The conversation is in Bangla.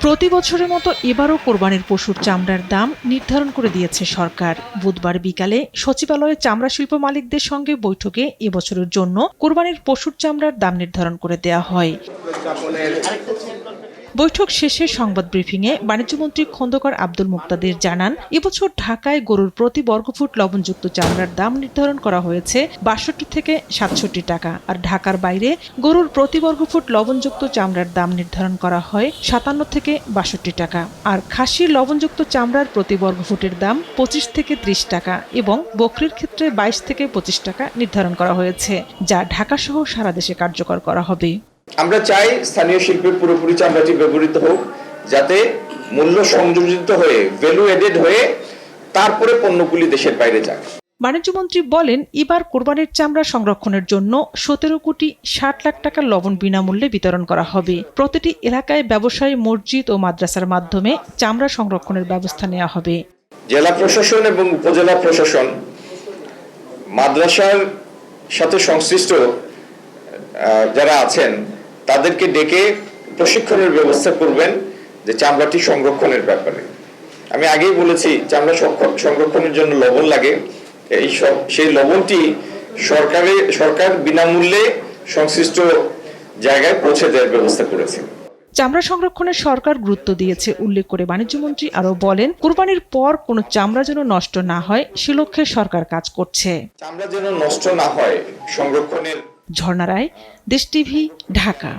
প্রতি বছরের মতো এবারও কোরবানির পশুর চামড়ার দাম নির্ধারণ করে দিয়েছে সরকার। বুধবার বিকালে সচিবালয়ে চামড়া শিল্প মালিকদের সঙ্গে বৈঠকে এবছরের জন্য কোরবানির পশুর চামড়ার দাম নির্ধারণ করে দেওয়া হয়। বৈঠক শেষে সংবাদ ব্রিফিংয়ে বাণিজ্যমন্ত্রী খন্দকার আব্দুল মুক্তাদির জানান, এবছর ঢাকায় গরুর প্রতি বর্গফুট লবণযুক্ত চামড়ার দাম নির্ধারণ করা হয়েছে ৬২ থেকে ৬৭ টাকা, আর ঢাকার বাইরে গরুর প্রতি বর্গফুট লবণযুক্ত চামড়ার দাম নির্ধারণ করা হয় ৫৭ থেকে ৬২ টাকা, আর খাসির লবণযুক্ত চামড়ার প্রতি বর্গফুটের দাম ২৫ থেকে ৩০ টাকা এবং বকরির ক্ষেত্রে ২২ থেকে ২৫ টাকা নির্ধারণ করা হয়েছে, যা ঢাকাসহ সারা দেশে কার্যকর করা হবে। আমরা চাই স্থানীয় শিল্পের পুরোপুরি চামড়াটি ব্যবহৃত হোক, যাতে মূল্য সংযোজিত হয়ে ভ্যালু এডেড হয়ে তারপরে পণ্যগুলি দেশের বাইরে যায়। বাণিজ্যমন্ত্রী বলেন, এবার কোরবানির চামড়া সংরক্ষণের জন্য ১৭ কোটি ৬০ লাখ টাকা লবণ বিনামূল্যে বিতরণ করা হবে। প্রতিটি এলাকায় ব্যবসায়ী, মসজিদ ও মাদ্রাসার মাধ্যমে চামড়া সংরক্ষণের ব্যবস্থা নেওয়া হবে। জেলা প্রশাসন এবং উপজেলা প্রশাসন মাদ্রাসার সাথে সংশ্লিষ্ট যারা আছেন তাদেরকে ডেকে প্রশিক্ষণের ব্যবস্থা করবেন যে চামড়াটি সংরক্ষণের ব্যাপারে। আমি আগেই বলেছি, চামড়া সংরক্ষণের জন্য লবণ লাগে। সেই লবণটি সরকার বিনামূল্যে সংশ্লিষ্ট জায়গায় পৌঁছে দেওয়ার ব্যবস্থা করেছে। চামড়া সংরক্ষণে সরকার গুরুত্ব দিয়েছে উল্লেখ করে বাণিজ্যমন্ত্রী আরও বলেন, কোরবানির পর কোনো চামড়া যেন নষ্ট না হয় সে লক্ষ্যে সরকার কাজ করছে। চামড়া যেন নষ্ট না হয় সংরক্ষণের। ঝর্ণা রায়, দেশ টিভি, ঢাকা।